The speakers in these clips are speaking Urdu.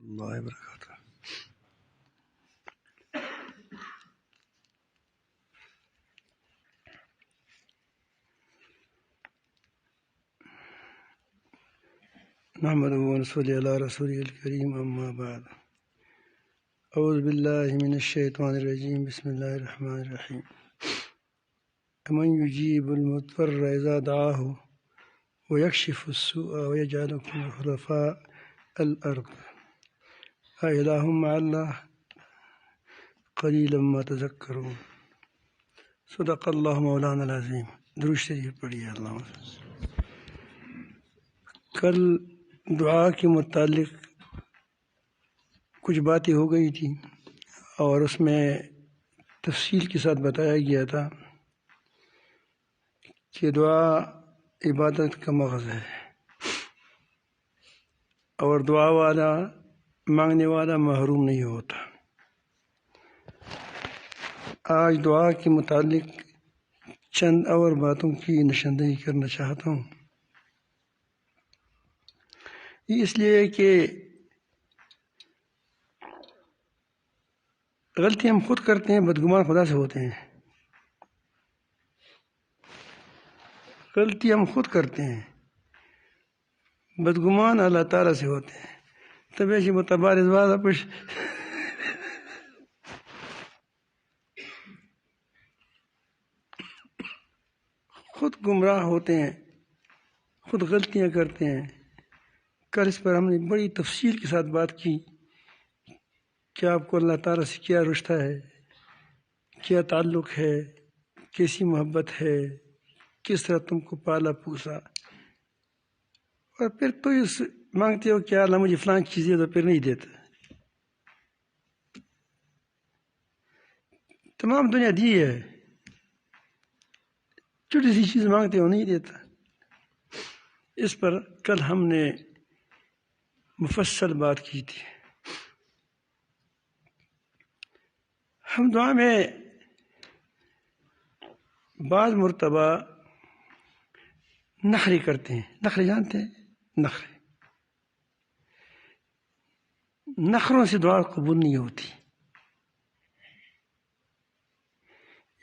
اللہ وبرکاتہ۔ نحمده ونصلي على رسوله الكريم، أما بعد، أعوذ بالله من الشيطان الرجيم، بسم الله الرحمن الرحيم۔ أمن يجيب المضطر إذا دعاه ويكشف السوء ويجعلكم خلفاء الأرض أإله مع الله قلیلا ما تذکرون۔ صدق اللہ مولانا العظیم۔ درود شریف پڑھیے۔ اللہم کل دعا کے متعلق کچھ باتیں ہو گئی تھیں اور اس میں تفصیل کے ساتھ بتایا گیا تھا کہ دعا عبادت کا مغز ہے اور دعا والا مانگنے والا محروم نہیں ہوتا۔ آج دعا کے متعلق چند اور باتوں کی نشاندہی کرنا چاہتا ہوں، اس لیے کہ غلطی ہم خود کرتے ہیں، بدگمان خدا سے ہوتے ہیں۔ غلطی ہم خود کرتے ہیں، بدگمان اللہ تعالیٰ سے ہوتے ہیں۔ طب ایسی متبارز بات پش خود گمراہ ہوتے ہیں، خود غلطیاں کرتے ہیں۔ کل اس پر ہم نے بڑی تفصیل کے ساتھ بات کی کہ آپ کو اللہ تعالیٰ سے کیا رشتہ ہے، کیا تعلق ہے، کیسی محبت ہے، کس طرح تم کو پالا پوسا، اور پھر تو اس مانگتے ہو کہ اللہ مجھے فلان چیز دے، تو پھر نہیں دیتا۔ تمام دنیا دی ہے، چھوٹی سی چیز مانگتے ہو نہیں دیتا۔ اس پر کل ہم نے مفصل بات کی تھی۔ ہم دعا میں بعض مرتبہ نخرے کرتے ہیں۔ نخرے جانتے ہیں؟ نخرے، نخروں سے دعا قبول نہیں ہوتی۔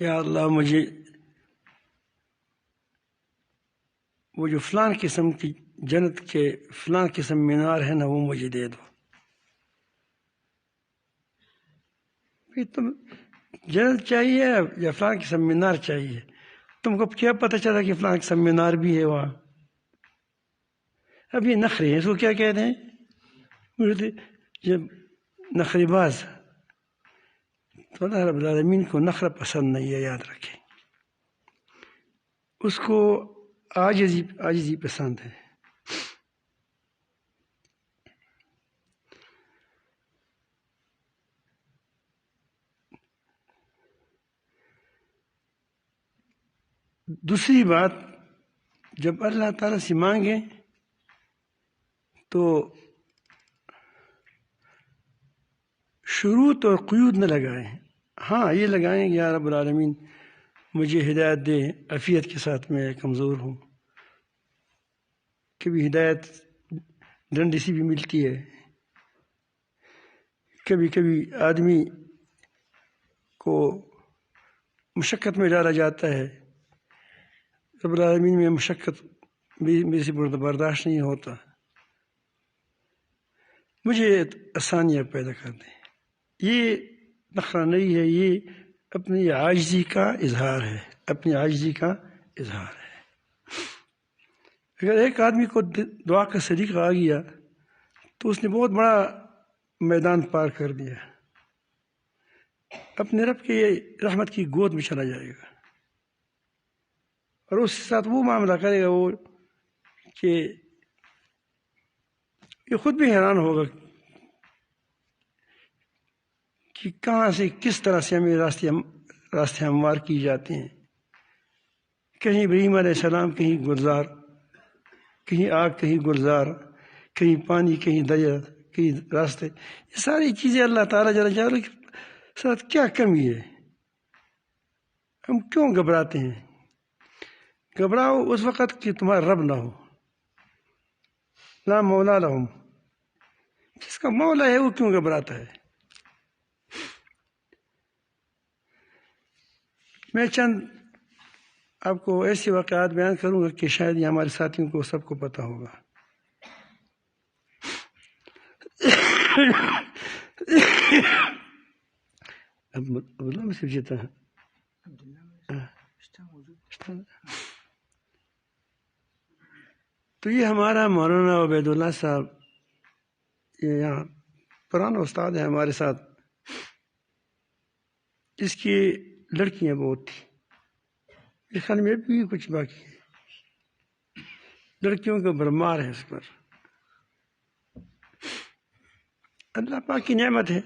یا اللہ مجھے وہ جو فلان قسم کی جنت کے فلان قسم مینار ہے نا، وہ مجھے دے دو۔ تم جنت چاہیے یا فلان قسم مینار چاہیے؟ تم کو کیا پتہ چلا کہ فلان قسم مینار بھی ہے وہاں؟ اب یہ نخرے ہیں، اس کو کیا کہتے ہیں؟ جب نخرے باز، تو اللہ رب العالمین کو نخرہ پسند نہیں ہے، یاد رکھیں۔ اس کو عاجزی پسند ہے۔ دوسری بات، جب اللہ تعالیٰ سے مانگیں تو شروط اور قیود نہ لگائیں۔ ہاں یہ لگائیں کہ یا رب العالمین مجھے ہدایت دے، عافیت کے ساتھ میں کمزور ہوں۔ کبھی ہدایت ڈنڈی سی بھی ملتی ہے، کبھی کبھی آدمی کو مشقت میں ڈالا جاتا ہے۔ رب العالمین میں مشقت میرے سے برداشت نہیں ہوتا، مجھے آسانیاں پیدا کر دیں۔ یہ نخرہ نہیں ہے، یہ اپنی عاجزی کا اظہار ہے، اپنی عاجزی کا اظہار ہے۔ اگر ایک آدمی کو دعا کا سلیقہ آ گیا تو اس نے بہت بڑا میدان پار کر دیا، اپنے رب کے رحمت کی گود میں چلا جائے گا، اور اس کے ساتھ وہ معاملہ کرے گا وہ کہ یہ خود بھی حیران ہوگا کہ کہاں سے کس طرح سے ہمیں راستے ہموار کی جاتے ہیں۔ کہیں ابراہیم علیہ السلام، کہیں گلزار، کہیں آگ کہیں گلزار، کہیں پانی کہیں دریا کہیں راستے۔ یہ ساری چیزیں اللہ تعالیٰ جل جلالہ کے ساتھ کیا کمی ہے؟ ہم کیوں گھبراتے ہیں؟ گھبراؤ اس وقت کہ تمہارا رب نہ ہو، لا مولا لہم، جس کا مولا ہے وہ کیوں گھبراتا ہے؟ میں چند آپ کو ایسے واقعات بیان کروں گا کہ شاید یہ ہمارے ساتھیوں کو سب کو پتہ ہوگا۔ تو یہ ہمارا مولانا عبید اللہ صاحب، یہ یہاں پرانا استاد ہے ہمارے ساتھ، اس کی لڑکیاں بہت تھیں، میرے خیال میں بھی کچھ باقی ہے، لڑکیوں کا برمار ہے اس پر۔ اللہ پاک کی نعمت ہے،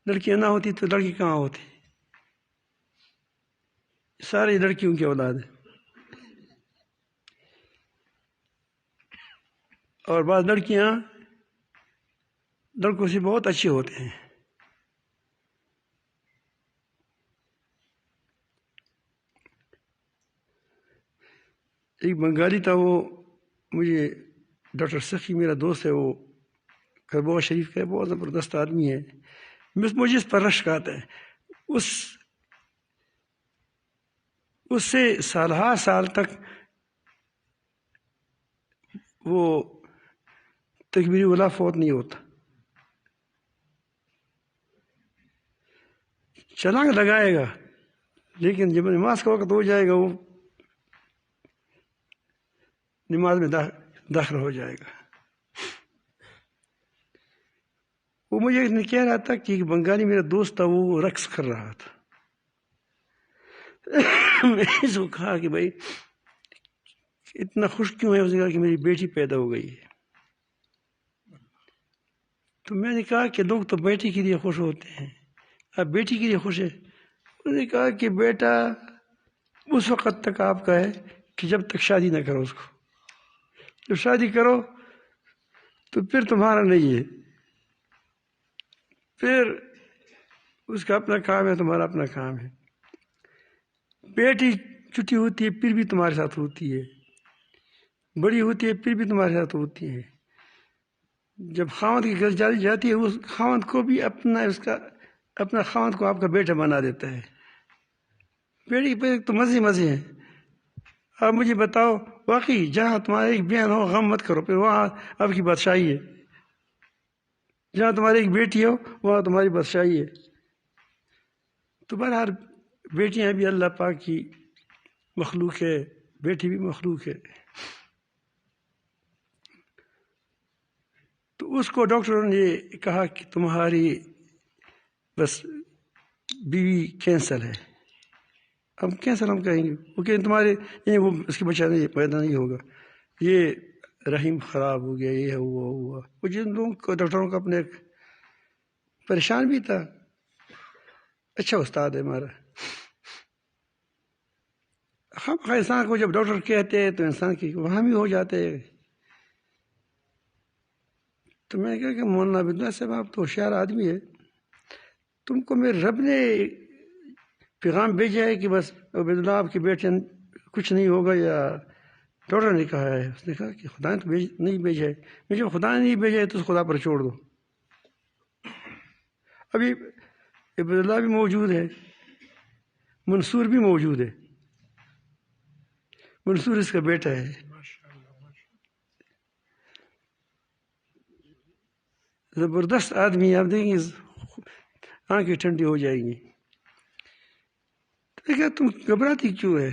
لڑکیاں نہ ہوتی تو لڑکی کہاں ہوتی، ساری لڑکیوں کی اولاد ہے۔ اور بعض لڑکیاں لڑکوں سے بہت اچھے ہوتے ہیں۔ ایک بنگالی تھا، وہ مجھے ڈاکٹر سخی میرا دوست ہے، وہ کربوغ شریف کا ہے، بہت زبردست آدمی ہے، مجھے اس پر رشک آتا ہے۔ اس سے سالہ سال تک وہ تکبیر اولیٰ فوت نہیں ہوتا، چھلانگ لگائے گا، لیکن جب نماز کا وقت ہو جائے گا وہ نماز میں داخل ہو جائے گا۔ وہ مجھے کہہ رہا تھا کہ ایک بنگالی میرا دوست تھا، وہ رقص کر رہا تھا۔ میں اس کو کہا کہ بھائی اتنا خوش کیوں ہے؟ اس نے کہا کہ میری بیٹی پیدا ہو گئی ہے۔ تو میں نے کہا کہ لوگ تو بیٹی کے لیے خوش ہوتے ہیں، آپ بیٹی کے لیے خوش ہے؟ انہوں نے کہا کہ بیٹا اس وقت تک آپ کا ہے کہ جب تک شادی نہ کرو اس کو، جب شادی کرو تو پھر تمہارا نہیں ہے، پھر اس کا اپنا کام ہے، تمہارا اپنا کام ہے۔ بیٹی چھٹی ہوتی ہے پھر بھی تمہارے ساتھ ہوتی ہے، بڑی ہوتی ہے پھر بھی تمہارے ساتھ ہوتی ہے۔ جب خاوند کی گھر چلی جاتی ہے، اس خاوند کو بھی اپنا خاوند کو آپ کا بیٹا بنا دیتا ہے۔ بیٹی پہ تو مزے مزے ہیں۔ آپ مجھے بتاؤ، واقعی جہاں تمہاری ایک بہن ہو غم مت کرو، پھر وہاں آپ کی بادشاہی ہے۔ جہاں تمہاری ایک بیٹی ہو وہاں تمہاری بادشاہی ہے۔ تو بہرحال بیٹیاں بھی اللہ پاک کی مخلوق ہے، بیٹی بھی مخلوق ہے۔ تو اس کو ڈاکٹروں نے کہا کہ تمہاری بس بیوی کینسر ہے۔ اب کینسر ہم کہیں گے، وہ کہ تمہارے وہ اس کے بچہ نہیں پیدا نہیں ہوگا، یہ رحم خراب ہو گیا، یہ ہوا۔ وہ جن لوگوں کو ڈاکٹروں کا اپنے پریشان بھی تھا، اچھا استاد ہے ہمارا۔ ہم انسان کو جب ڈاکٹر کہتے ہیں تو انسان کی وہاں بھی ہو جاتے ہیں۔ تو میں نے کہا کہ مولانا عبید اللہ صاحب آپ تو ہوشیار آدمی ہے، تم کو میرے رب نے پیغام بھیجا ہے کہ بس عبید اللہ آپ کے بیٹے کچھ نہیں ہوگا، یا ڈاکٹر نے کہا ہے؟ اس نے کہا کہ خدا نے تو نہیں بھیجا ہے۔ میں جب خدا نے نہیں بھیجا ہے تو اس خدا پر چھوڑ دو۔ ابھی عبید اللہ بھی موجود ہے، منصور بھی موجود ہے، منصور اس کا بیٹا ہے۔ زبردست آدمی، آپ دیکھیں گے آنکھیں ٹھنڈی ہو جائیں گی۔ تو کہا تم گھبراتی کیوں ہے؟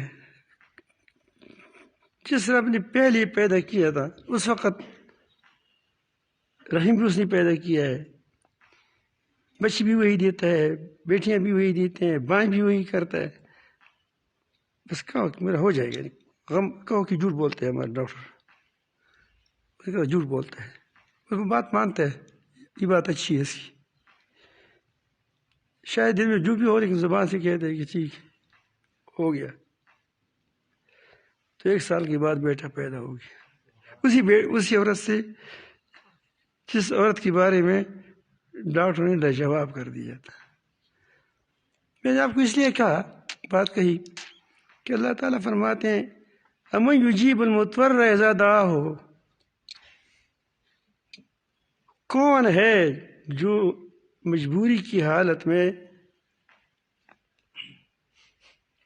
جس رب نے پہلے پیدا کیا تھا اس وقت رحم بھی اس نے پیدا کیا ہے، بچے بھی وہی دیتا ہے، بیٹیاں بھی وہی دیتے ہیں، بائیں بھی وہی کرتا ہے۔ بس کہو کہ میرا ہو جائے گا، غم کہو کہ جھوٹ بولتے ہیں ہمارے ڈاکٹر، جھوٹ بولتا ہے، اس کو بات مانتا ہے، یہ بات اچھی ہے اس کی، شاید دل میں جو بھی ہو لیکن زبان سے کہتے ہیں کہ ٹھیک ہو گیا۔ تو 1 سال کے بعد بیٹا پیدا ہو گیا، اسی عورت سے جس عورت کے بارے میں ڈاکٹر نے لاجواب کر دیا تھا۔ میں نے آپ کو اس لیے بات کہی کہ اللہ تعالیٰ فرماتے ہیں امن یجیب المضطر اذا دعاہ، کون ہے جو مجبوری کی حالت میں،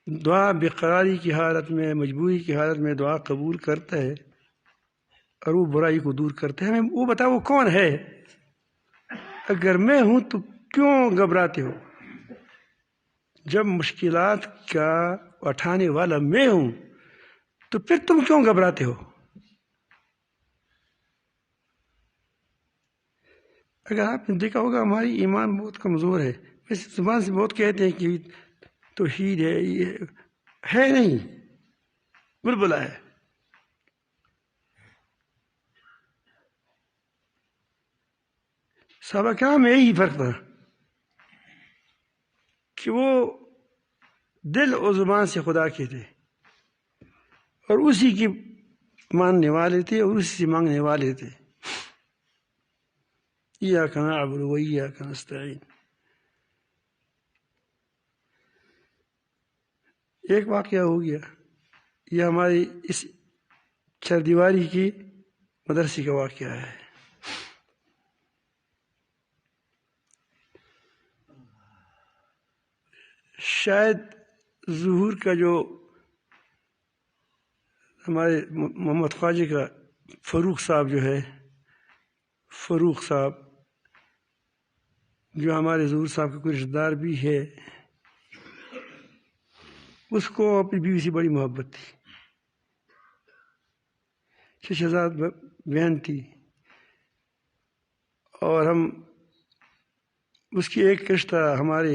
دعا بقراری کی حالت میں، مجبوری کی حالت میں دعا قبول کرتا ہے اور وہ برائی کو دور کرتا ہے؟ ہمیں وہ بتاؤ وہ کون ہے؟ اگر میں ہوں تو کیوں گھبراتے ہو؟ جب مشکلات کا اٹھانے والا میں ہوں تو پھر تم کیوں گھبراتے ہو؟ اگر آپ نے دیکھا ہوگا ہماری ایمان بہت کمزور ہے، اس زبان سے بہت کہتے ہیں کہ توحید ہے، یہ ہے نہیں، بلبلا ہے۔ صحابہ کرام میں یہی فرق تھا کہ وہ دل اور زبان سے خدا کے تھے اور اسی کی ماننے والے تھے اور اسی سے مانگنے والے تھے۔ ایاک نعبد و ایاک نستعین۔ ایک واقعہ ہو گیا، یہ ہماری اس چار دیواری کی مدرسے کا واقعہ ہے۔ شاید ظہور کا جو ہمارے محمد خواجہ کا فاروق صاحب جو ہے، فاروق صاحب جو ہمارے ظہور صاحب کا کوئی رشتہ دار بھی ہے، اس کو اپنی بیوی سے بڑی محبت تھی، شہزاد بہن تھی، اور ہم اس کی ایک رشتہ ہمارے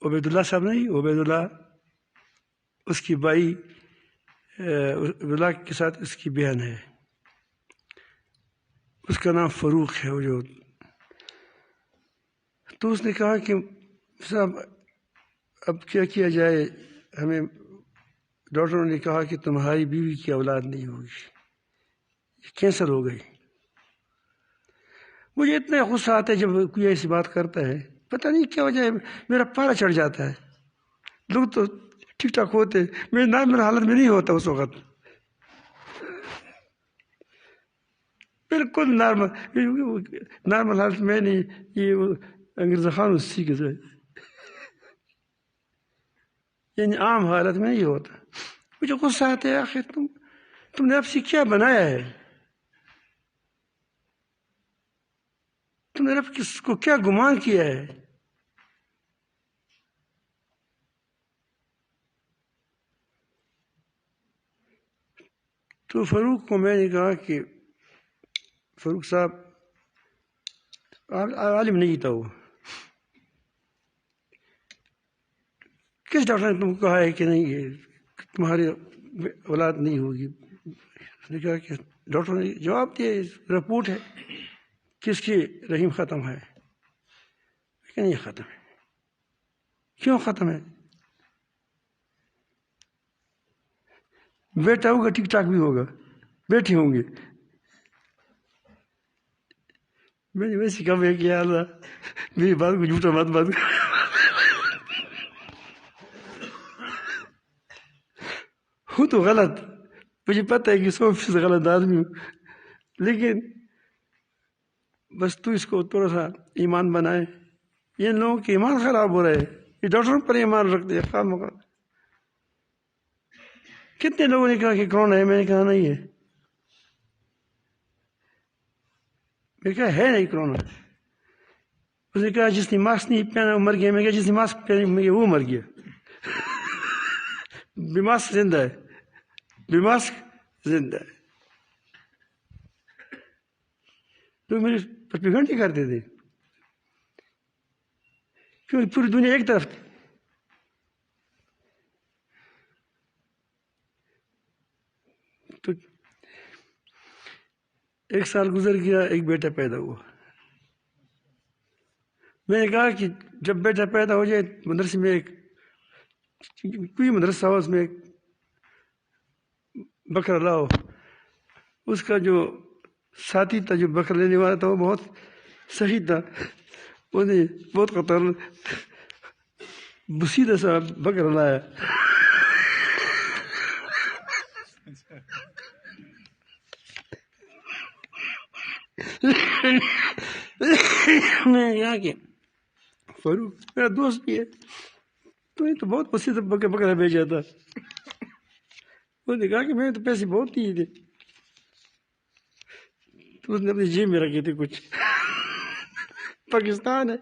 عبید اللہ صاحب نہیں، عبید اللہ اس کی بھائی عبید اللہ کے ساتھ اس کی بہن ہے، اس کا نام فاروق ہے۔ وہ جو تو اس نے کہا کہ صاحب اب کیا کیا جائے، ہمیں ڈاکٹروں نے کہا کہ تمہاری بیوی کی اولاد نہیں ہوگی، کینسر ہو گئی۔ مجھے اتنا غصہ آتا ہے جب کوئی ایسی بات کرتا ہے، پتہ نہیں کیا وجہ ہے، میرا پارا چڑھ جاتا ہے۔ لوگ تو ٹھیک ٹھاک ہوتے، میں نارمل حالت میں نہیں ہوتا اس وقت، بالکل نارمل حالت میں نہیں، یہ انگریز خان اسی کے ذریعے یعنی عام حالت میں نہیں ہوتا۔ مجھے غصہ آتا ہے، آخر تم نے اب سے کیا بنایا ہے؟ تم نے رب کس کو کیا گمان کیا ہے؟ تو فاروق کو میں نے کہا کہ فاروق صاحب عالم نہیں تھا، وہ کس ڈاکٹر نے تم کو کہا ہے کہ نہیں یہ تمہاری اولاد نہیں ہوگی؟ اس نے کہا کہ ڈاکٹر نے جواب دیا، رپورٹ ہے کہ اس کی رحم ختم ہے، لیکن یہ ختم ہے۔ کیوں ختم ہے؟ بیٹا ہوگا ٹھیک ٹھاک بھی ہوگا، بیٹے ہوں گے۔ میں نے ویسے کہا میں کہ یا اللہ میری بات کو جھوٹا مت بات ہوں تو غلط، مجھے پتہ ہے کہ 100% غلط آدمی ہوں، لیکن بس تو اس کو تھوڑا سا ایمان بنائے۔ ان لوگوں کے ایمان خراب ہو رہے ہیں، یہ ڈاکٹروں پر ایمان رکھتے ہیں خواہ مخواہ۔ کتنے لوگوں نے کہا کہ کرونا ہے، میں نے کہا نہیں ہے، میں نے کہا ہے نہیں کرونا۔ اس نے کہا جس نے ماسک نہیں پہنا وہ مر گیا، میں نے کہا جس نے ماسک پہنا وہ مر گیا۔ بے ماسک زندہ ہے، بے ماسک زندہ ہے۔ لوگ میرے پر گھنٹے کرتے تھے کیونکہ پوری دنیا ایک طرف تھی۔ تو ایک سال گزر گیا، ایک بیٹا پیدا ہوا۔ میں نے کہا کہ جب بیٹا پیدا ہو جائے مدرسے میں ایک کوئی مدرسہ ہو، اس میں ایک بکرا لاؤ۔ اس کا جو ساتھی تھا جو بکرا لینے والا تھا وہ بہت صحیح تھا، اس نے بہت خطرناک بسیدہ سا بکرا لایا۔ میں یہاں کہ فاروق میرا دوست بھی ہے، تو یہ تو بہت پسند بکرا بھیجا تھا. اس نے کہا کہ میں تو پیسے بہت دیے تھے، تو اس نے اپنی جیب میں رکھے تھے کچھ. پاکستان ہے.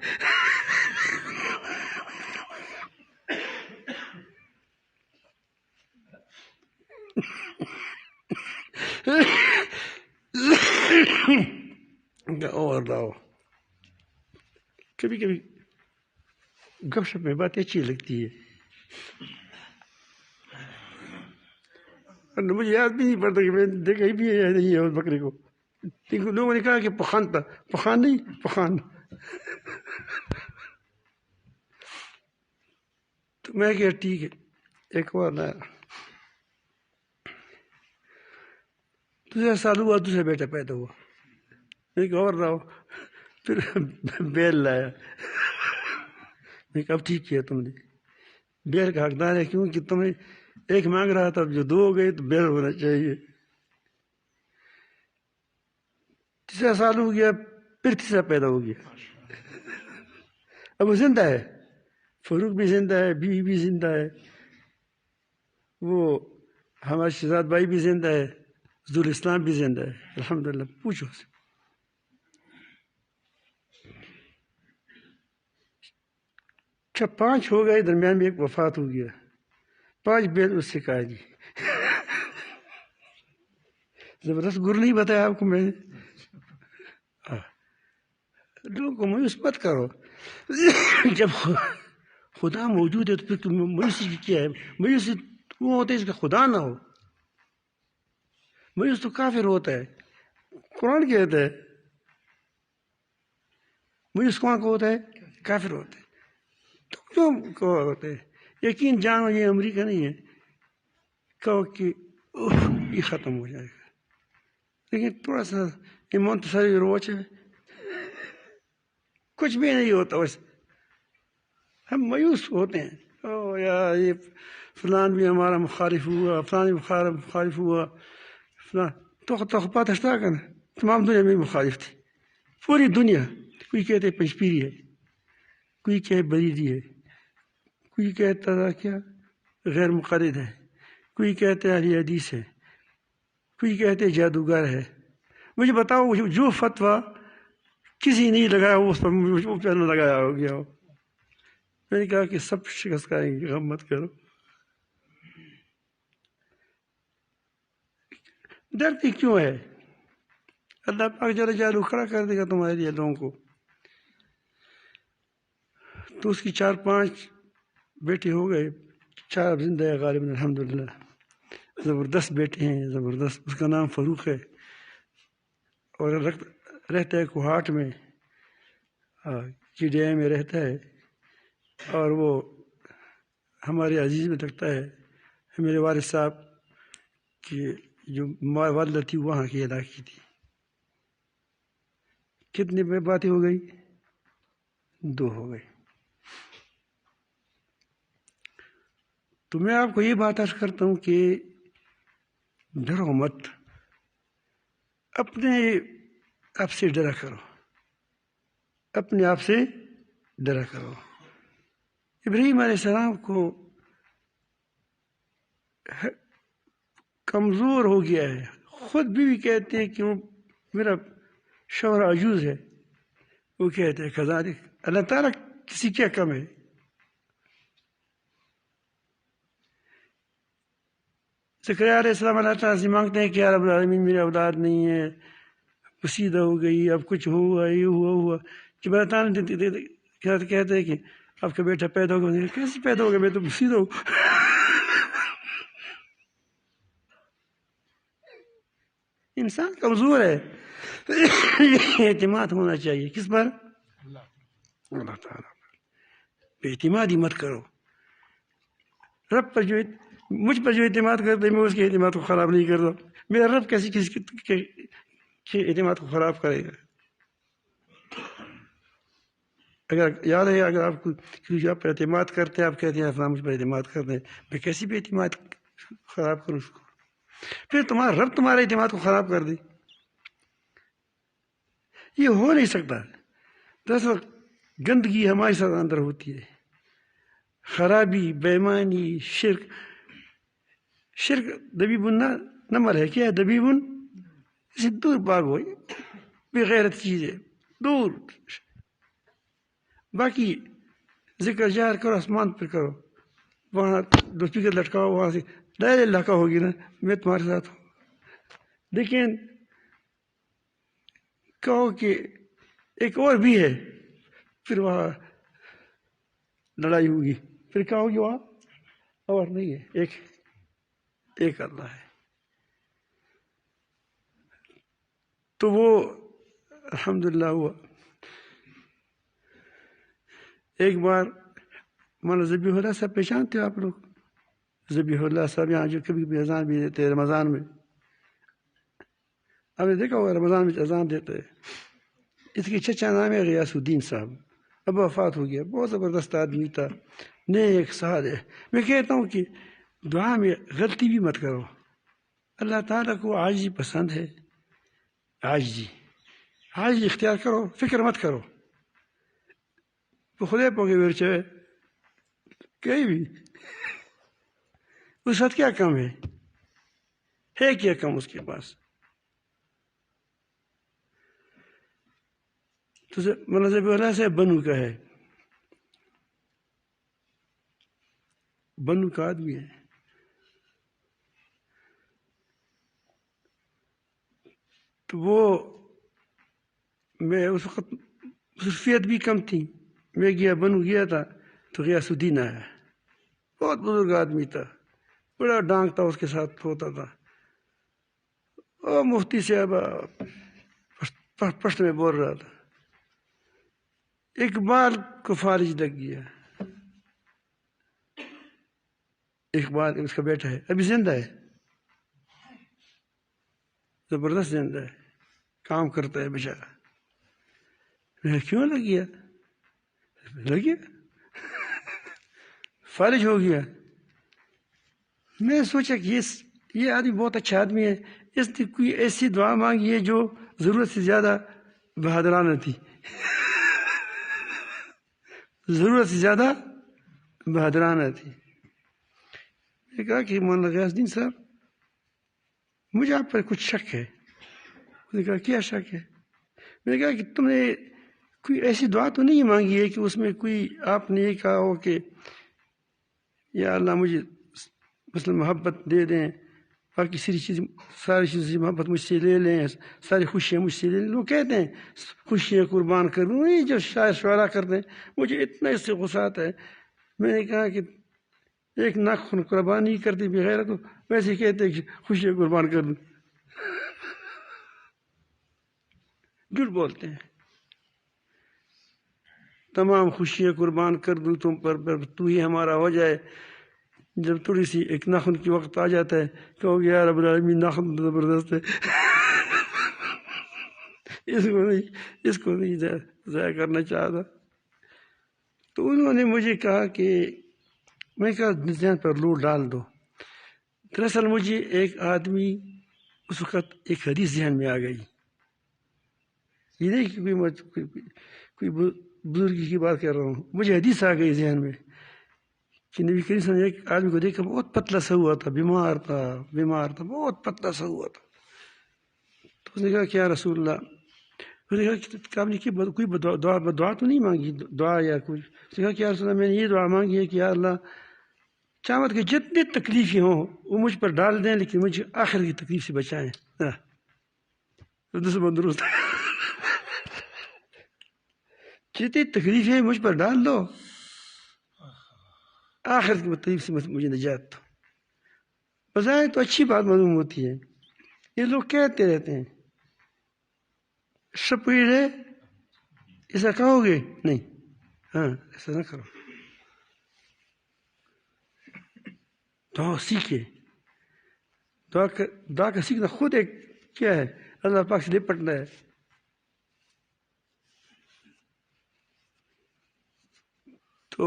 اور لاؤ کبھی کبھی گپ شپ میں باتیں اچھی لگتی ہے. مجھے یاد بھی نہیں پڑتا کہ میں نے دیکھا ہی بھی ہے یا نہیں ہے اس بکرے کو. لوگوں نے کہا کہ پخان تھا، پخان نہیں، پخان. تو میں کہا ٹھیک ہے. ایک اور لایا، دوسرا سال ہوا، دوسرا بیٹا پیدا ہوا. ایک اور لاؤ، پھر بیل لایا. میں کہا اب ٹھیک کیا تم نے، بیل کا حقدار ہے، کیونکہ تمہیں ایک مانگ رہا تھا، اب جو دو ہو گئے تو بیل ہونا چاہیے. تیسرا سال ہو گیا، پھر تیسرا پیدا ہو گیا. اب وہ زندہ ہے، فاروق بھی زندہ ہے، بیوی بھی زندہ ہے، وہ ہمارا شہزاد بھائی بھی زندہ ہے، حضور اسلام بھی زندہ ہے. الحمدللہ. پوچھو سے. اچھا 5 ہو گئے، درمیان میں ایک وفات ہو گیا. 5 بیل اس سے کہا جی. زبردست گر نہیں بتایا آپ کو میں نے. لوگوں کو مایوس مت کرو. جب خدا موجود ہے تو پھر مایوسی کیا ہے؟ مایوسی وہ ہوتا ہے اس کا خدا نہ ہو. مایوس تو کافر ہوتا ہے. قرآن کہتا ہے مایوس کون کو ہوتا ہے؟ کافر ہوتا ہے. تو کیوں ہوتا ہے؟ یقین جانو یہ امریکہ نہیں ہے. کہو کہ یہ ختم ہو جائے گا، لیکن تھوڑا سا یہ منتصری روچ ہے، کچھ بھی نہیں ہوتا. ویسے ہم مایوس ہوتے ہیں، او یار یہ فلان بھی ہمارا مخالف ہوا، فلان بھی مخالف ہوا، فلان تو پتہ تھا کہ تمام دنیا میں مخالف تھی، پوری دنیا. کوئی کہتے پنجپیری ہے، کوئی کہے بریدی ہے، کوئی کہتا تھا کیا غیر مقلد ہے، کوئی کہتے اہل حدیث ہے، کوئی کہتے جادوگر ہے. مجھے بتاؤ جو فتویٰ کسی نہیں لگایا وہ اس پر نہ لگایا ہو گیا ہو. میں نے کہا کہ سب شکست کھائیں گے، غم مت کرو. ڈرتے کیوں ہے؟ اللہ پاک جل جلالہ کھڑا کر دے گا تمہارے لیے لوگوں کو. تو اس کی 4-5 بیٹے ہو گئے، 4 زندہ ہے غالباً الحمدللہ. زبردست بیٹے ہیں، زبردست. اس کا نام فاروق ہے اور رہتا ہے کوہاٹ میں، KDI میں رہتا ہے. اور وہ ہمارے عزیز میں لگتا ہے. میرے والد صاحب کی جو والدہ تھی وہاں کی علاقے تھی. کتنی باتیں ہو گئی؟ 2 ہو گئی. تو میں آپ کو یہ بات عرض کرتا ہوں کہ ڈرو مت، اپنے آپ سے ڈرا کرو، اپنے آپ سے ڈرا کرو. ابراہیم علیہ السلام کو کمزور ہو گیا ہے، خود بھی کہتے ہیں کہ وہ میرا شوہر عجوز ہے. وہ کہتے ہیں کذالک. اللہ تعالیٰ کسی کیا کم ہے؟ زکریا علیہ السلام اللہ تعالیٰ سے مانگتے ہیں کہ یا رب العالمین میری اولاد نہیں ہے، پسیدہ ہو گئی، اب کچھ ہوا، یہ ہوا. کہ اللہ تعالیٰ کہتے ہیں کہ آپ کا بیٹا پیدا ہوگا. کیسے پیدا ہوگا؟ میں تو پسیدہ ہوں. انسان کمزور ہے. اعتماد ہونا چاہیے کس پر؟ اللہ تعالیٰ. بے اعتمادی مت کرو. رب پر مجھ پر جو اعتماد کرتا ہے میں اس کے اعتماد کو خراب نہیں کرتا. میرا رب کسی کے اعتماد کو خراب کرے گا؟ اگر یاد ہے، اگر آپ کو کسی آپ پر اعتماد کرتے ہیں، آپ کہتے ہیں فلاں مجھ پر اعتماد کرتے ہیں، میں کیسی بھی اعتماد خراب کروں اس کو؟ پھر تمہارا رب تمہارے اعتماد کو خراب کر دے. یہ ہو نہیں سکتا. دراصل گندگی ہمارے ساتھ اندر ہوتی ہے، خرابی، بےمانی، شرک. شرک دبیب نمر ہے. کیا ہے دبیب؟ اسے دور بھاگو، بغیرت چیز ہے، دور. باقی ذکر جہر کرو، آسمان پر کرو، وہاں دو اسپیکر لٹکاؤ، وہاں سے لا الہ الا اللہ ہوگی نا، میں تمہارے ساتھ ہوں. لیکن کہو کہ ایک اور بھی ہے، پھر وہاں لڑائی ہوگی. پھر کیا ہوگی وہاں؟ اور نہیں ہے، ایک اللہ ہے. تو وہ الحمدللہ ہوا. ایک بار مولانا ذبیح اللہ صاحب پہچانتے ہو آپ لوگ؟ ذبیح اللہ صاحب یہاں جو کبھی کبھی اذان بھی دیتے ہیں رمضان میں. آپ نے دیکھا ہوگا رمضان میں اذان دیتے ہیں. اس کی چچا نام ہے غیاث الدین صاحب. اب وفات ہو گیا. بہت زبردست آدمی تھا، نیک صالح. میں کہتا ہوں کہ دعا میں غلطی بھی مت کرو. اللہ تعالیٰ کو عاجزی پسند ہے. عاجزی اختیار کرو، فکر مت کرو. وہ خدا پوگے ورچے کہیں بھی اس وقت کیا کم ہے کیا کم اس کے پاس. تو مولانا ذبیح اللہ سے بنو کا ہے، بنو کا آدمی ہے. تو وہ میں اس وقت مصروفیت بھی کم تھی. میں گیا بنو گیا تھا تو غیاث الدین آیا. بہت بزرگ آدمی تھا، بڑا ڈانگ تھا اس کے ساتھ ہوتا تھا. اور مفتی صاحب پشت میں بول رہا تھا. اقبال کو فالج لگ گیا. اقبال اس کا بیٹا ہے، ابھی زندہ ہے، زبردست زندہ ہے، کام کرتا ہے بیچارہ. کیوں لگ گیا؟ فالج ہو گیا. میں سوچا کہ یہ آدمی بہت اچھا آدمی ہے. اس نے کوئی ایسی دعا مانگی ہے جو ضرورت سے زیادہ بہادرانہ تھی. ضرورت سے زیادہ بہادرانہ تھی. میں نے کہا کہ مولانا غیاث الدین صاحب مجھے آپ پر کچھ شک ہے. اس نے کہا کیا شک ہے؟ میں نے کہا کہ تم نے کوئی ایسی دعا تو نہیں مانگی ہے کہ اس میں کوئی آپ نے یہ کہا ہو کہ یا اللہ مجھے مثلا محبت دے دیں، باقی ساری چیزیں محبت مجھ سے لے لیں، ساری خوشیاں مجھ سے لے لیں. لوگ کہتے ہیں خوشیاں قربان کر دوں، یہ جو شعرا کرتے ہیں مجھے اتنا اس سے غصہ آتا ہے. میں نے کہا کہ ایک ناخن قربان نہیں کرتے بغیر تو ویسے کہتے ہیں کہ خوشیاں قربان کر دوں. جھوٹ بولتے ہیں. تمام خوشیاں قربان کر دوں تم پر تو ہی ہمارا ہو جائے. جب تھوڑی سی ایک ناخن کی وقت آ جاتا ہے کہو گے یا رب العالمین ناخن زبردست ہے. اس کو نہیں ضائع کرنا چاہتا. تو انہوں نے مجھے کہا کہ میں کہا ذہن پر لوٹ ڈال دو. دراصل مجھے ایک آدمی اس وقت ایک حدیث ذہن میں آ گئی. یہ نہیں کہ کوئی بزرگی کی بات کر رہا ہوں، مجھے حدیث آ گئی ذہن میں کہ نبی کریم صلی اللہ علیہ وسلم نے ایک آدمی کو دیکھا بہت پتلا سا ہوا تھا، بیمار تھا بہت پتلا سا ہوا تھا. تو اس نے کہا کہ یا رسول اللہ، اس نے کہا کہ آپ نے کوئی دعا تو نہیں مانگی، دعا یا کچھ؟ اس نے کہا کہ یا رسول اللہ میں نے یہ دعا مانگی ہے کہ یا اللہ قیامت کے جتنی تکلیفیں ہوں وہ مجھ پر ڈال دیں لیکن مجھے آخر کی تکلیف سے بچائیں. درست جتنی تکلیفیں مجھ پر ڈال دو، آخر کی تکلیف سے مجھے نجات دو. بظاہر تو اچھی بات معلوم ہوتی ہے. یہ لوگ کہتے رہتے ہیں شپیڑے ایسا کہو گے نہیں، ہاں ایسا نہ کرو. دعا سیکھے. دعا کا سیکھنا خود ایک کیا ہے، اللہ پاک سے لپٹنا ہے. تو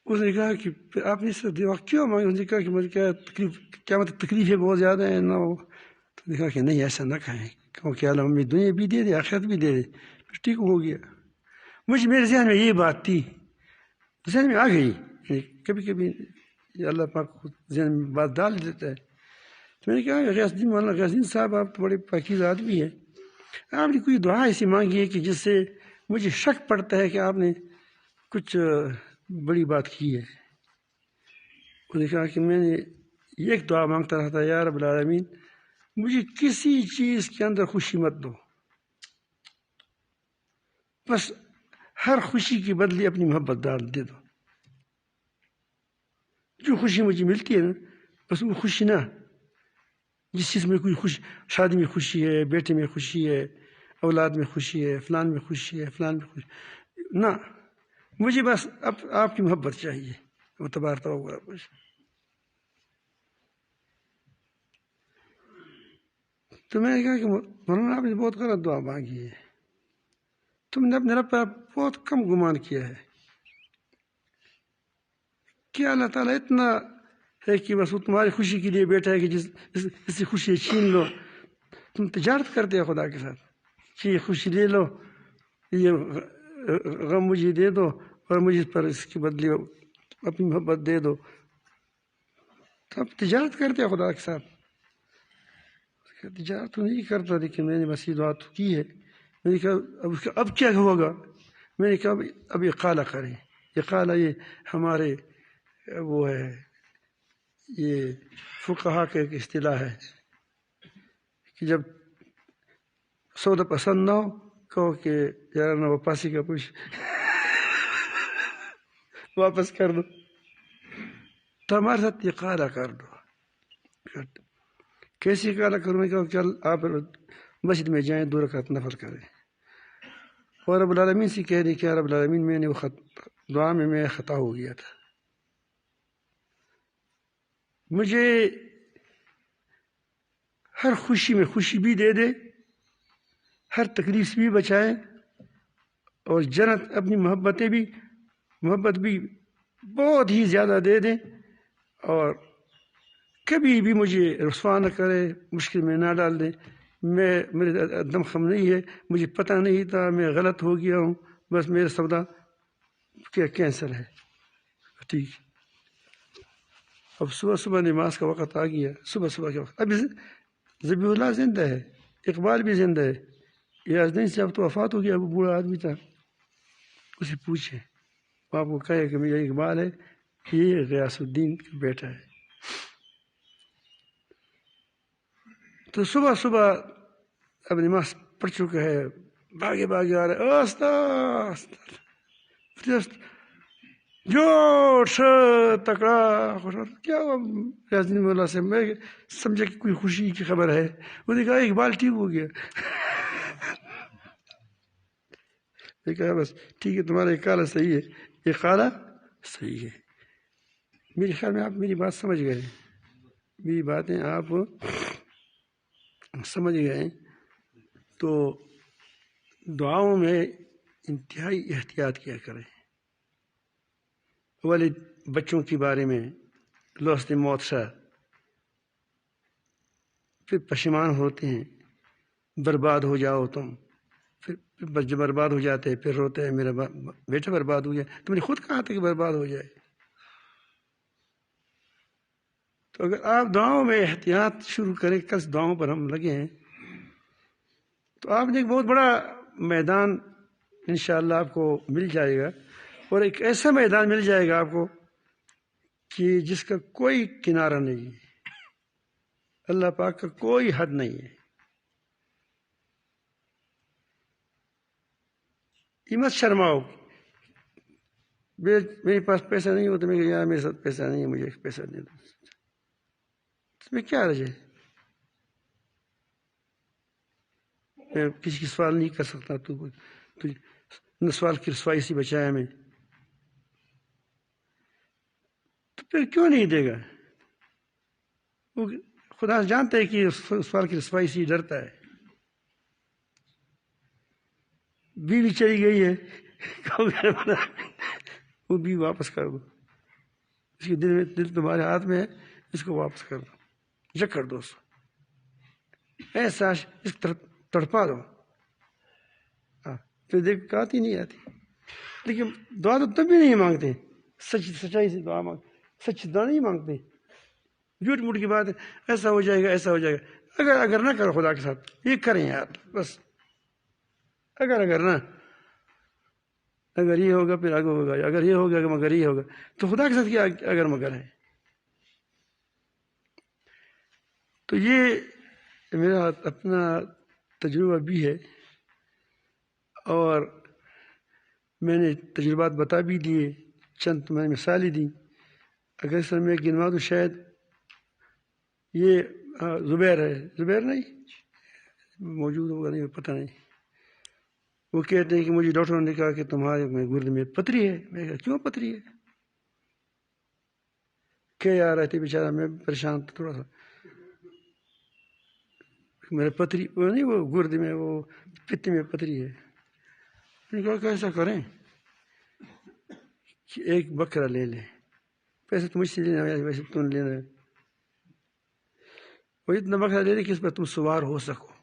اس نے کہا کہ پھر آپ نے اس سے دعا کیوں مانگی؟ اس نے کہا کہ مجھے کیا مطلب تکلیفیں بہت زیادہ ہیں نہ ہو. تو نے کہا کہ نہیں ایسا نہ کہیں، کیونکہ اللہ ہمیں دنیا بھی دے دے آخرت بھی دے دے. پھر ٹھیک ہو گیا. میرے ذہن میں یہ بات تھی، ذہن میں آ گئی. کبھی کبھی اللہ پاک ذہن میں بات ڈال دیتا ہے. تو میں نے کہا غیاث الدین مولانا غیاث الدین صاحب آپ تو بڑے پاکیزہ آدمی ہیں، آپ نے کوئی دعا ایسی مانگی ہے کہ جس سے مجھے شک پڑتا ہے کہ آپ نے کچھ بڑی بات کی ہے. انہوں نے کہا کہ میں نے ایک دعا مانگتا رہا تھا، یا رب العالمین مجھے کسی چیز کے اندر خوشی مت دو، بس ہر خوشی کی بدلے اپنی محبت ڈال دے دو. جو خوشی مجھے ملتی ہے نا، بس وہ خوشی نہ، جس چیز میں کوئی خوشی، شادی میں خوشی ہے، بیٹے میں خوشی ہے، اولاد میں خوشی ہے، فلان میں خوشی ہے، فلان میں خوشی نہ، مجھے بس آپ کی محبت چاہیے. وہ تبارک ہوگا کچھ. تو میں نے کہا کہ مولانا آپ نے بہت غلط دعا مانگی ہے، تم نے اپنے رب پر بہت کم گمان کیا ہے. کیا اللہ تعالیٰ اتنا ہے کہ بس وہ تمہاری خوشی کے لیے بیٹھا ہے کہ جس سے خوشی چھین لو؟ تم تجارت کرتے ہو خدا کے ساتھ کہ یہ خوشی لے لو، یہ غم مجھے دے دو اور مجھے پر اس کے بدلے اپنی محبت دے دو. تو اب تجارت کرتے ہو خدا کے ساتھ؟ تجارت تو نہیں کرتا، لیکن میں نے بس یہ دعا تو کی ہے. میں نے کہا اب کیا ہوگا؟ میں نے کہا اب اقالہ کریں. اقالہ یہ ہمارے وہ ہے، یہ فقہا کا ایک اصطلاح ہے کہ جب سودا پسند نہ ہو کہو کہ یار نہ واپسی کا پوچھ واپس کر دو. تو ہمارے ساتھ اقالہ کر دو. کیسی اقالہ کروں؟ میں کہا چل آپ مسجد میں جائیں، 2 رکعت نفل کریں اور رب العالمین سے کہہ دیں کہ رب العالمین میں نے وہ دعا میں خطا ہو گیا تھا، مجھے ہر خوشی میں خوشی بھی دے دے، ہر تکلیف سے بھی بچائے، اور جنت اپنی محبت بھی بہت ہی زیادہ دے دے، اور کبھی بھی مجھے رسوا نہ کرے، مشکل میں نہ ڈال دے. میرے دم خم نہیں ہے، مجھے پتہ نہیں تھا، میں غلط ہو گیا ہوں، بس میرا سودا کیا کینسل ہے. ٹھیک. اب صبح نماز کا وقت آ گیا، صبح کے وقت. اب ذبیح اللہ زندہ ہے، اقبال بھی زندہ ہے. غیاث الدین صاحب تو وفات ہو گیا، وہ بوڑھا آدمی تھا. اسے پوچھے، آپ کو کہے کہ میرا اقبال ہے، یہ غیاث الدین کا بیٹا ہے. تو صبح اب نماز پڑھ چکا ہے، بھاگے آ رہا ہے، جوش تکڑا کیا ہوا غیاث الدین مولا سے؟ میں سمجھا کہ کوئی خوشی کی خبر ہے. وہ نے کہا اقبال ٹھیک ہو گیا. میں کہا بس ٹھیک ہے، تمہارا اقالہ صحیح ہے، اقالہ صحیح ہے. میرے خیال میں آپ میری بات سمجھ گئے، میری باتیں آپ سمجھ گئے. تو دعاؤں میں انتہائی احتیاط کیا کریں. والد بچوں کے بارے میں لوست موت سا، پھر پشیمان ہوتے ہیں، برباد ہو جاؤ تم، پھر جب برباد ہو جاتے ہیں پھر روتے ہیں میرا بیٹا برباد ہو جائے. تم نے خود کہا تھا کہ برباد ہو جائے. تو اگر آپ دعاؤں میں احتیاط شروع کریں، کل دعاؤں پر ہم لگے ہیں، تو آپ نے ایک بہت بڑا میدان انشاءاللہ آپ کو مل جائے گا، اور ایک ایسا میدان مل جائے گا آپ کو کہ جس کا کوئی کنارہ نہیں ہے، اللہ پاک کا کوئی حد نہیں ہے. یہ مت شرماؤ، میرے پاس پیسہ نہیں ہوتا، میں کہ یار میرے ساتھ پیسہ نہیں ہے، مجھے پیسہ دے دو. اس میں کیا رجے؟ میں کسی کی سوال نہیں کر سکتا، تو نہ سوال کی رسوائی سے بچایا میں، تو پھر کیوں نہیں دے گا؟ وہ خدا جانتا ہے کہ سوال کی رسوائی سے ڈرتا ہے. بیوی چلی گئی ہے، وہ بھی واپس کر دو. اس کی دل تمہارے ہاتھ میں ہے، اس کو واپس کر دو، جکڑ دو اس کو، ایسا اس کو تڑپا دو، پھر دیکھ آتی نہیں آتی. لیکن دعا تو تب بھی نہیں مانگتے، سچائی سے دعا سچی دعا نہیں مانگتے. جھوٹ موٹ کی بات ہے، ایسا ہو جائے گا ایسا ہو جائے گا. اگر نہ کرو خدا کے ساتھ، یہ کریں یار بس. اگر نہ، اگر یہ ہوگا پھر آگے ہوگا، اگر یہ ہوگا مگر یہ ہوگا، تو خدا کے ساتھ کیا اگر مگر ہے. تو یہ میرا اپنا تجربہ بھی ہے، اور میں نے تجربات بتا بھی دیے، چند میں نے مثالیں دی. اگر سر میں گنوا تو شاید یہ زبیر ہے، زبیر نہیں موجود ہوگا، نہیں پتہ نہیں. وہ کہتے ہیں کہ مجھے ڈاکٹروں نے کہا کہ تمہارے گردے میں پتھری ہے. میں کہا کیوں پتھری ہے؟ کہ آ رہے تھے بیچارہ، میں پریشان تھا تھوڑا سا. میرے پتھری وہ نہیں، وہ گردے میں، وہ پتے میں پتھری ہے. میں نے کہا کہ ایسا کریں کہ ایک بکرا لے لیں، پیسے تو مجھ سے لینا ہے، ویسے تم لینا ہے. وہ اتنا بکرا لے لیں کہ اس پر تم سوار ہو سکو.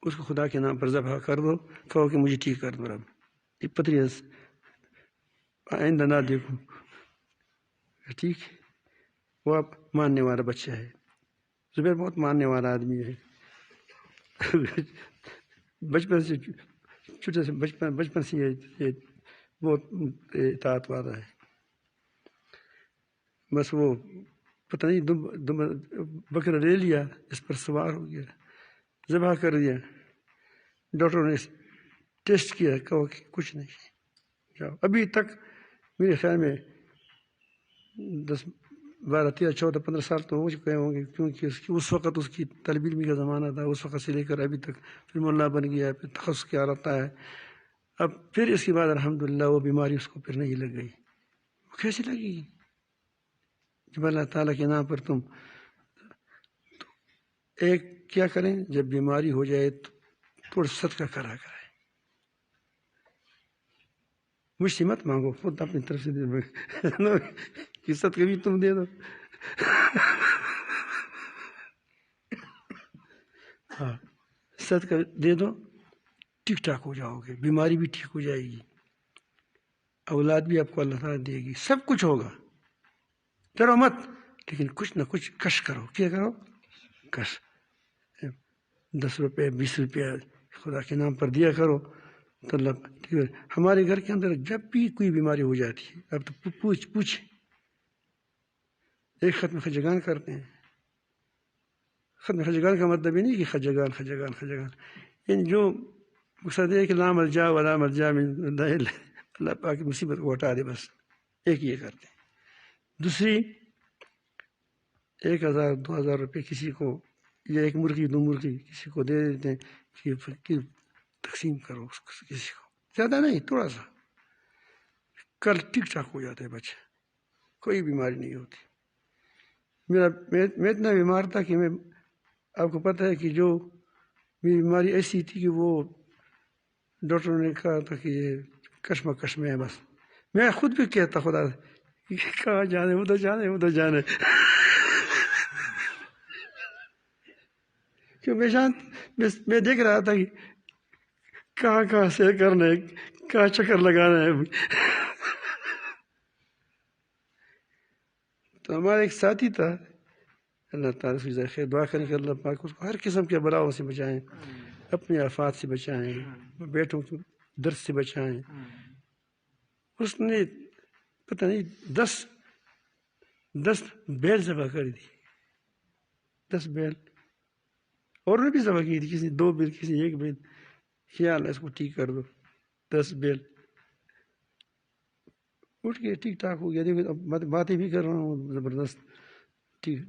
اس کو خدا کے نام پر ذبح کر دو، کہو کہ مجھے ٹھیک کر دو رب، یہ پتھری آئندہ نہ دیکھو. ٹھیک، وہ اب ماننے والا بچہ ہے. زبیر بہت ماننے والا آدمی ہے. بچپن سے چھوٹے سے بچپن سے یہ بہت اطاعت والا ہے. بس وہ پتہ نہیں بکرا لے لیا، اس پر سوار ہو گیا، ذبح کر دیا. ڈاکٹروں نے ٹیسٹ کیا، کہا کہ کچھ نہیں. جاؤ. ابھی تک میرے خیال میں 10 12 13 14 15 سال تو ہو چکے ہوں گے، کیونکہ اس وقت اس کی طالب علمی کا زمانہ تھا. اس وقت سے لے کر ابھی تک پھر مولانا بن گیا، پھر تخصص کیا رہتا ہے. اب پھر اس کے بعد الحمدللہ وہ بیماری اس کو پھر نہیں لگ گئی. وہ کیسے لگے گی جب اللہ تعالیٰ کے نام پر تم ایک کیا کریں؟ جب بیماری ہو جائے تو تھوڑا صدقہ کرا کریں. مجھ سے مت مانگو، خود اپنی طرف سے دے دو کہ صدقہ بھی تم دے دو. ہاں، صدقہ دے دو، ٹھیک ٹھاک ہو جاؤ گے، بیماری بھی ٹھیک ہو جائے گی، اولاد بھی آپ کو اللہ تعالیٰ دے گی، سب کچھ ہوگا. ڈرو مت، لیکن کچھ نہ کچھ کش کرو. کیا کرو؟ کش. 10 روپے 20 روپیہ خدا کے نام پر دیا کرو تو اللہ. ٹھیک ہے. ہمارے گھر کے اندر جب بھی کوئی بیماری ہو جاتی ہے، اب تو پوچھ ایک ختم خجگان کرتے ہیں. ختم خجگان کا مطلب یہ نہیں کہ خجگان، یعنی جو مقصد ہے کہ لا ملجا ولا ملجا من اللہ پاک کی مصیبت کو ہٹا دے، بس ایک یہ کرتے ہیں. دوسری 1000 2000 روپے کسی کو، یا 1 مرغی 2 مرغی کسی کو دے دیتے ہیں کہ فقیر تقسیم کرو کسی کو، زیادہ نہیں، تھوڑا سا. کل ٹھیک ٹھاک ہو جاتا ہے بچہ، کوئی بیماری نہیں ہوتی. میں اتنا بیمار تھا کہ میں، آپ کو پتہ ہے کہ جو میری بیماری ایسی تھی کہ وہ ڈاکٹروں نے کہا تھا کہ یہ کشمکش میں ہے. بس میں خود بھی کہتا خدا کہاں جانے، ادھر جانے کہ میں دیکھ رہا تھا کہ کہاں سیر کرنا ہے، کہاں چکر لگانا ہے. تو ہمارا ایک ساتھی تھا، اللہ تعالیٰ سے جزائے خیر، دعا کریں کہ اللہ پاک اس کو ہر قسم کے بلاؤں سے بچائیں، اپنے آفات سے بچائیں، بیٹوں کے درد سے بچائیں. اس نے پتہ نہیں 10 بیل ذبح کر دی، 10 بیل. اور نے بھی ذبح کی تھی، کسی 2 بیل، کسی 1 بیل. خیال ہے اس کو ٹھیک کر دو. 10 بیل اٹھ کے ٹھیک ٹھاک ہو گیا. دیکھو اب باتیں بھی کر رہا ہوں زبردست. ٹھیک.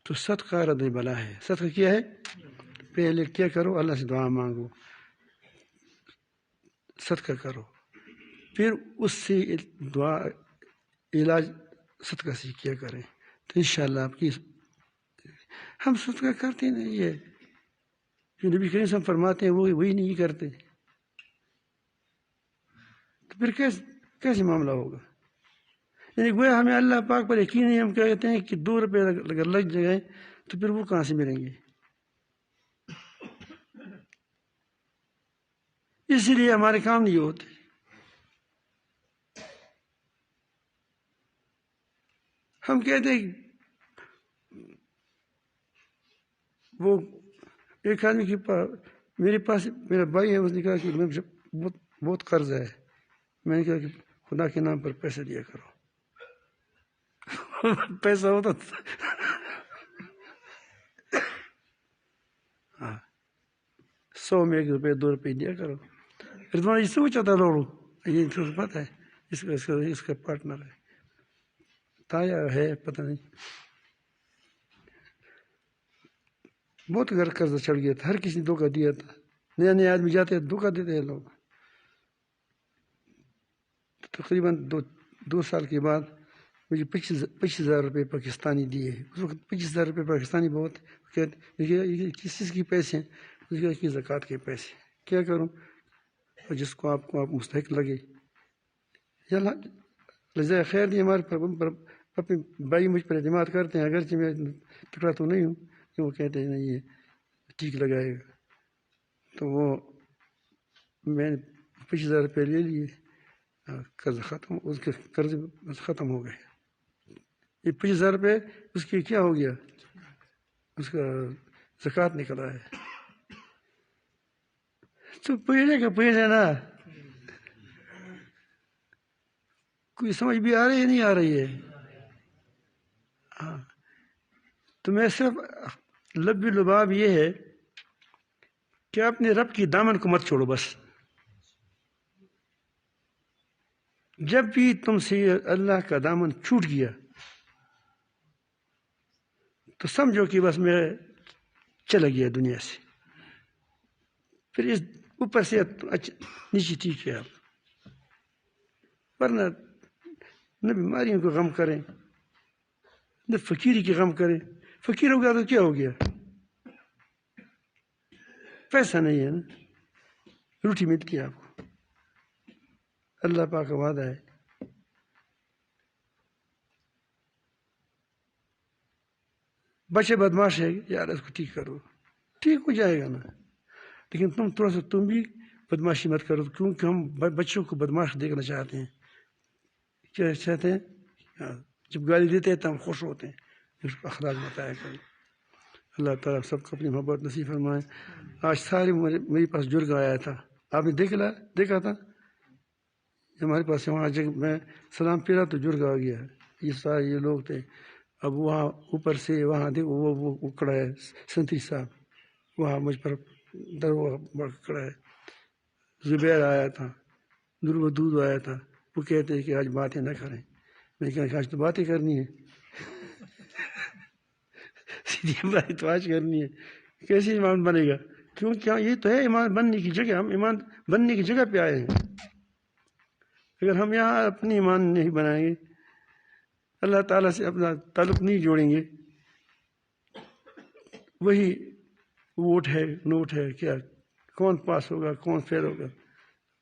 تو صدقہ رد بلا ہے. صدقہ کیا ہے؟ پہلے کیا کرو؟ اللہ سے دعا مانگو، صدقہ کرو، پھر اس سے دعا علاج صدقہ سے کیا کریں تو انشاءاللہ آپ کی. ہم صدقہ کرتے نہیں ہے، جو نبی کریم صلی اللہ علیہ وسلم فرماتے ہیں وہی نہیں کرتے، تو پھر کیسے معاملہ ہوگا؟ یعنی گویا ہمیں اللہ پاک پر یقین نہیں، ہم کہتے ہیں کہ 2 روپے اگر لگ جائیں تو پھر وہ کہاں سے ملیں گے؟ اسی لیے ہمارے کام نہیں ہوتے. ہم کہتے ہیں وہ ایک آدمی کے پاس، میرے پاس میرا بھائی ہے، اس نے کہا کہ میں بہت قرض ہے. میں نے کہا کہ خدا کے نام پر پیسہ دیا کرو. پیسہ ہوتا ہاں 100 میں 1 روپے 2 روپے دیا کرو. رضوان جی سوچا تھا لوڑو، یہ پتہ ہے اس کا پارٹنر ہے تایا ہے پتہ نہیں. بہت گھر قرضہ چڑھ گیا تھا، ہر کسی نے دھوکہ دیا تھا. نیا نیا آدمی جاتے ہیں دھوکہ دیتے ہیں لوگ. تقریباً 2 سال کے بعد مجھے 25,000 روپے پاکستانی دیے. اس وقت 25,000 روپے پاکستانی بہت. یہ کس چیز کے پیسے ہیں؟ اس نے کہا کہ زکوٰۃ کے پیسے. کیا کروں؟ جس کو آپ مستحق لگے. لذا خیر نہیں، ہمارے اپنے بھائی مجھ پر اعتماد کرتے ہیں، اگرچہ میں ٹکڑا تو نہیں ہوں، کہ وہ کہتے ہیں نہیں یہ ٹھیک لگائے گا. تو وہ میں نے 25,000 روپے لے لیے، قرض ختم، اس کے قرض ختم ہو گئے. یہ 25,000 روپے اس کی کیا ہو گیا؟ اس کا زکوٰۃ نکلا ہے. تو پیسے نا کوئی سمجھ بھی آ رہی ہے نہیں آ رہی ہے؟ ہاں تو میں صرف لب لباب یہ ہے کہ اپنے رب کی دامن کو مت چھوڑو. بس جب بھی تم سے اللہ کا دامن چھوٹ گیا تو سمجھو کہ بس میں چلا گیا دنیا سے. پھر اس اوپر سے نیچے ٹھیک ہے آپ، ورنہ نہ بیماریوں کو غم کریں نہ فقیری کی غم کریں. فقیر ہو گیا تو کیا ہو گیا؟ پیسہ نہیں ہے نا، روٹی ملتی ہے آپ کو. اللہ پاک کا وعدہ ہے. بچے بدماش ہے یار، اس کو ٹھیک کرو، ٹھیک ہو جائے گا نا. لیکن تم بھی بدماشی مت کرو، کیونکہ ہم بچوں کو بدماش دیکھنا چاہتے ہیں. کیا چاہتے ہیں؟ جب گالی دیتے ہیں تو ہم خوش ہوتے ہیں. اس کو اخلاق بتایا کریں. اللہ تعالیٰ سب کو اپنی محبت نصیب فرمائے. آج سارے میرے پاس جرگا آیا تھا، آپ نے دیکھا تھا ہمارے پاس. وہاں جب میں سلام پھیرا تو جرگا آ گیا. یہ سارے یہ لوگ تھے. اب وہاں اوپر سے وہاں دیکھو وہ کھڑا ہے سنتری صاحب، وہاں مجھ پر کھڑا ہے. زبیر آیا تھا، نور آیا تھا. وہ کہتے ہیں کہ آج باتیں نہ کریں. میں نے کہا کہ آج تو باتیں کرنی ہے، سیدھی بات تو آج کرنی ہے. کیسے ایمان بنے گا؟ کیونکہ یہ تو ہے ایمان بننے کی جگہ. ہم ایمان بننے کی جگہ پہ آئے ہیں. اگر ہم یہاں اپنی ایمان نہیں بنائیں گے، اللہ تعالیٰ سے اپنا تعلق نہیں جوڑیں گے، وہی ووٹ ہے نوٹ ہے، کیا کون پاس ہوگا کون فیل ہوگا.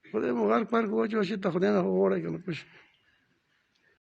خدا مغال پر کو جو خدا نہ ہو رہا ہے کچھ